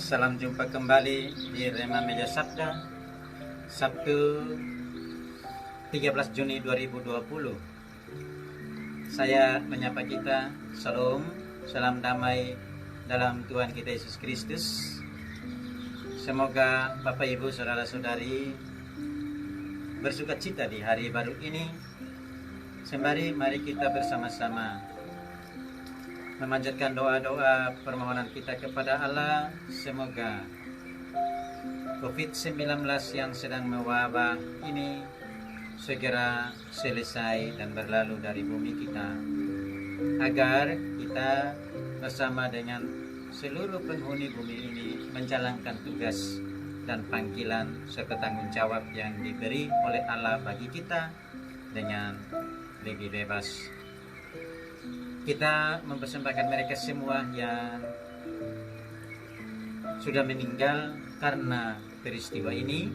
Salam jumpa kembali di Rema Meja Sabda, Sabtu 13 Juni 2020. Saya menyapa kita, Salam, salam damai dalam Tuhan kita Yesus Kristus. Semoga Bapak Ibu Saudara-saudari bersukacita di hari baru ini. Sembari mari kita bersama-sama memanjatkan doa-doa permohonan kita kepada Allah. Semoga COVID-19 yang sedang mewabah ini segera selesai dan berlalu dari bumi kita, agar kita bersama dengan seluruh penghuni bumi ini menjalankan tugas dan panggilan serta tanggung jawab yang diberi oleh Allah bagi kita dengan lebih bebas. Kita mempersembahkan mereka semua yang sudah meninggal karena peristiwa ini.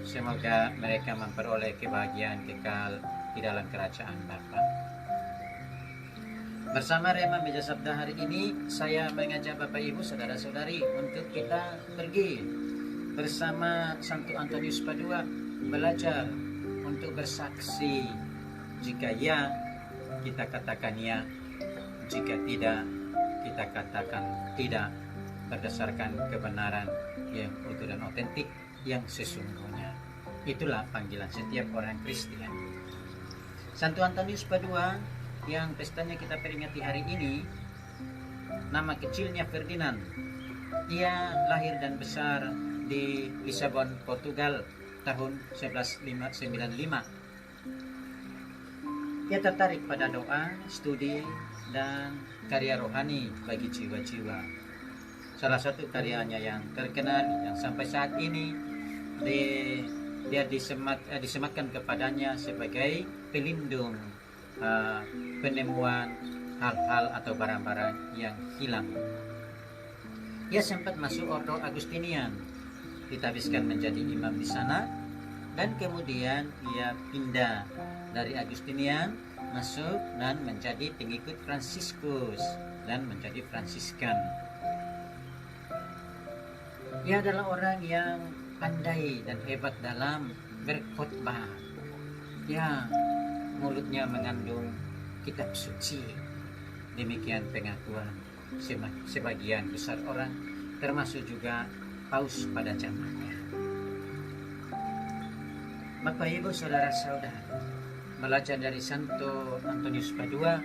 Semoga mereka memperoleh kebahagiaan kekal di dalam kerajaan Bapa. Bersama Rema Meja Sabda hari ini, saya mengajak Bapak Ibu Saudara-saudari untuk kita pergi bersama Santo Antonius Padua, belajar untuk bersaksi. Jika ya, kita katakan ya. Jika tidak, kita katakan tidak, berdasarkan kebenaran yang utuh dan otentik yang sesungguhnya. Itulah panggilan setiap orang Kristen. Santo Antonius Padua yang pestanya kita peringati hari ini, nama kecilnya Ferdinand. Ia lahir dan besar di Lisabon, Portugal tahun 1195. Ia tertarik pada doa, studi, dan karya rohani bagi jiwa-jiwa. Salah satu karyanya yang terkenal yang sampai saat ini dia disematkan kepadanya sebagai pelindung penemuan hal-hal atau barang-barang yang hilang. Ia sempat masuk ordo Agustinian, ditabiskan menjadi imam di sana, dan kemudian ia pindah dari Agustinian masuk dan menjadi pengikut Fransiskus dan menjadi Fransiskan. Ia adalah orang yang pandai dan hebat dalam berkhotbah. Ya, mulutnya mengandung kitab suci. Demikian pengakuan sebagian besar orang, termasuk juga paus pada zamannya. Bapak Ibu Saudara-saudara, belajar dari Santo Antonius Padua,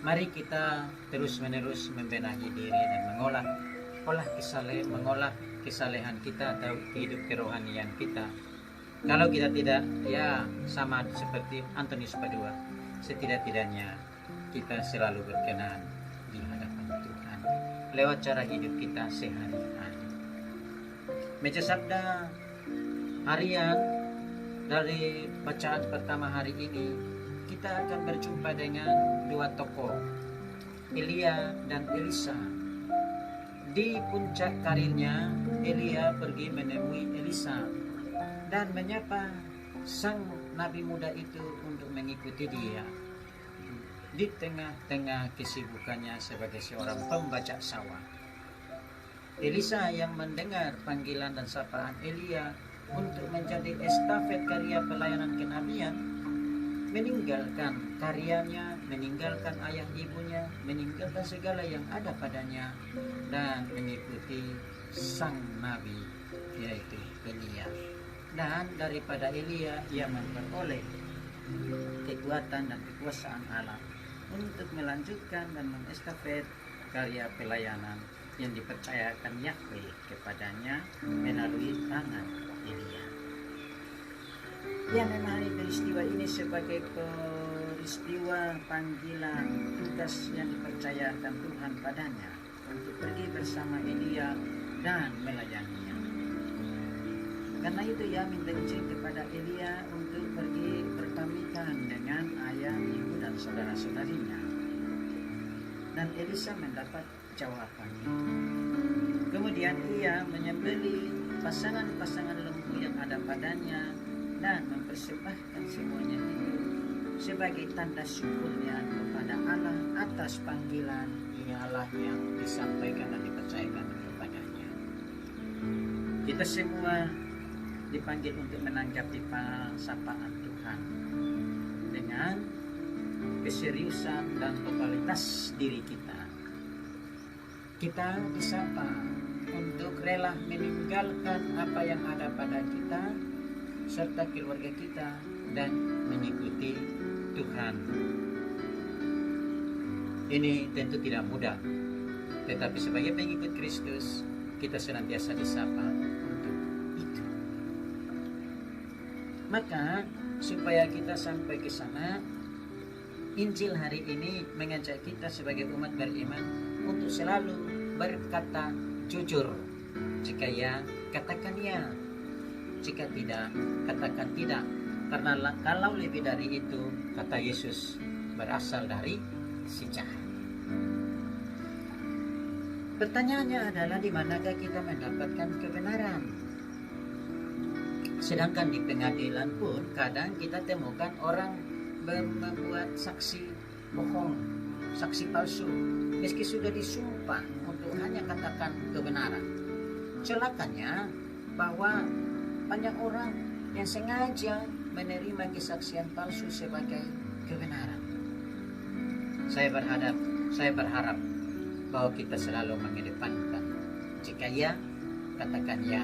mari kita terus-menerus membenahi diri dan mengolah kesalehan kita atau hidup kerohanian kita. Kalau kita tidak sama seperti Antonius Padua, setidak-tidaknya kita selalu berkenan di hadapan Tuhan lewat cara hidup kita sehari-hari. Meja Sabda harian dari bacaan pertama hari ini, kita akan berjumpa dengan dua tokoh, Elia dan Elisa. Di puncak karirnya, Elia pergi menemui Elisa dan menyapa sang nabi muda itu untuk mengikuti dia di tengah-tengah kesibukannya sebagai seorang pembajak sawah. Elisa yang mendengar panggilan dan sapaan Elia untuk menjadi estafet karya pelayanan kenabian, meninggalkan karyanya, meninggalkan ayah ibunya, meninggalkan segala yang ada padanya, dan mengikuti sang nabi, yaitu Elia. Dan daripada Elia, ia memperoleh kekuatan dan kekuasaan Allah untuk melanjutkan dan mengestafet karya pelayanan yang dipercayakan Yahweh kepadanya melalui tangan Elia. Ia memahami peristiwa ini sebagai peristiwa panggilan tugas yang dipercayakan Tuhan padanya untuk pergi bersama Elia dan melayaninya. Karena itu ia minta izin kepada Elia untuk pergi berpamitan dengan ayah, ibu, dan saudara-saudarinya. Dan Elisa mendapat jawaban. Kemudian ia menyembelih pasangan-pasangan lembu yang ada padanya dan mempersembahkan semuanya itu sebagai tanda syukurnya kepada Allah atas panggilan ialah yang disampaikan dan dipercayakan kepadanya. Kita semua dipanggil untuk menanggapi sapaan Tuhan dengan keseriusan dan totalitas diri kita. Kita disapa untuk rela meninggalkan apa yang ada pada kita serta keluarga kita dan mengikuti Tuhan. Ini tentu tidak mudah, tetapi sebagai pengikut Kristus kita senantiasa disapa untuk itu. Maka supaya kita sampai ke sana, Injil hari ini mengajak kita sebagai umat beriman untuk selalu berkata jujur. Jika ya, katakan ya. Jika tidak, katakan tidak. Karena kalau lebih dari itu, kata Yesus, berasal dari si jahat. Pertanyaannya adalah di manakah kita mendapatkan kebenaran? Sedangkan di pengadilan pun kadang kita temukan orang membuat saksi bohong, saksi palsu, meski sudah disumpah untuk hanya katakan kebenaran. Celakanya bahwa banyak orang yang sengaja menerima kesaksian palsu sebagai kebenaran. Saya berharap bahwa kita selalu mengedepankan, jika ya, katakan ya,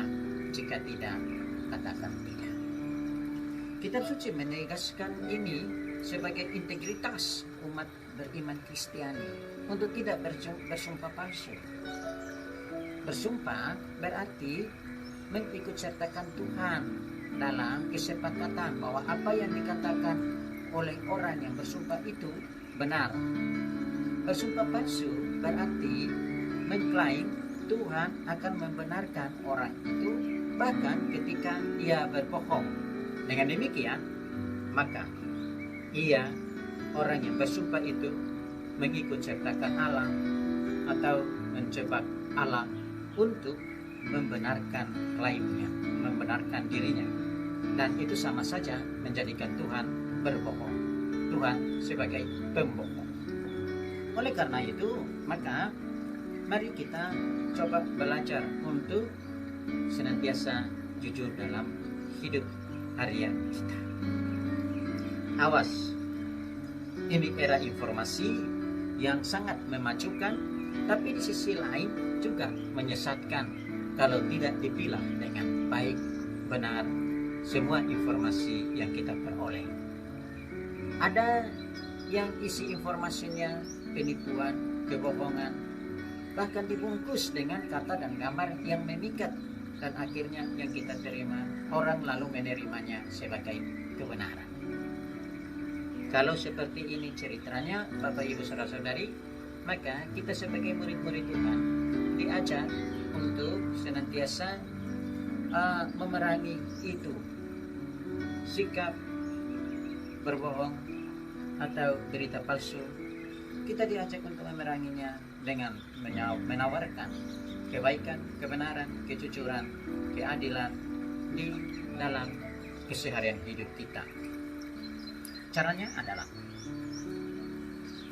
jika tidak, katakan tidak. Kitab suci menegaskan ini sebagai integritas umat beriman Kristiani untuk tidak bersumpah palsu. Bersumpah berarti mengikut sertakan Tuhan dalam kesepakatan bahwa apa yang dikatakan oleh orang yang bersumpah itu benar. Bersumpah palsu berarti mengklaim Tuhan akan membenarkan orang itu bahkan ketika ia berbohong. Dengan demikian, maka orang yang bersumpah itu mengikut sertakan Allah atau menjebak Allah untuk membenarkan klaimnya, membenarkan dirinya. Dan itu sama saja menjadikan Tuhan berbohong, Tuhan sebagai pembohong. Oleh karena itu, maka mari kita coba belajar untuk senantiasa jujur dalam hidup harian kita. Awas, ini era informasi yang sangat memajukan, tapi di sisi lain juga menyesatkan kalau tidak dipilah dengan baik, benar, semua informasi yang kita peroleh. Ada yang isi informasinya penipuan, kebohongan, bahkan dibungkus dengan kata dan gambar yang memikat, dan akhirnya yang kita terima, orang lalu menerimanya sebagai kebenaran. Kalau seperti ini ceritanya, Bapak Ibu Saudara-saudari, maka kita sebagai murid-murid Tuhan diajar untuk senantiasa memerangi itu, sikap berbohong atau berita palsu. Kita diajak untuk memeranginya dengan menawarkan kebaikan, kebenaran, kejujuran, keadilan di dalam keseharian hidup kita. Caranya adalah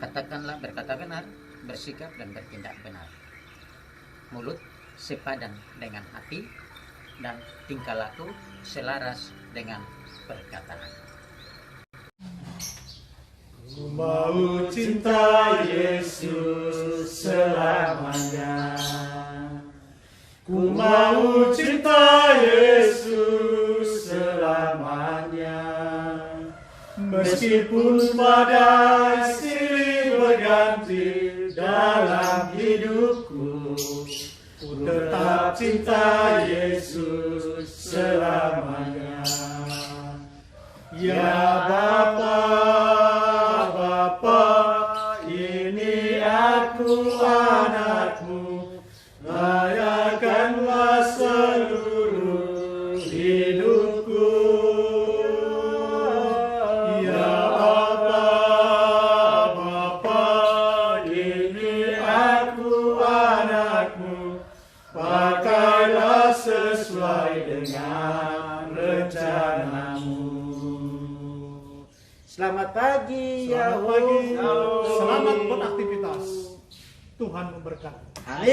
katakanlah berkata benar, bersikap dan bertindak benar. Mulut sepadan dengan hati dan tingkah laku selaras dengan perkataan. Ku mau cinta Yesus selamanya. Ku mau cinta Yesus selamanya. Meskipun badai silih berganti dalam hidupku, ku tetap cinta Yesus selamanya. Ya Bapa, ini aku anakmu, layakanlah seluruh hidupku. Ya Bapa, ini aku anakmu, pakailah sesuai dengan rencanamu. Selamat pagi, Selamat pagi. Selamat beraktivitas. Tuhan memberkati. Amin.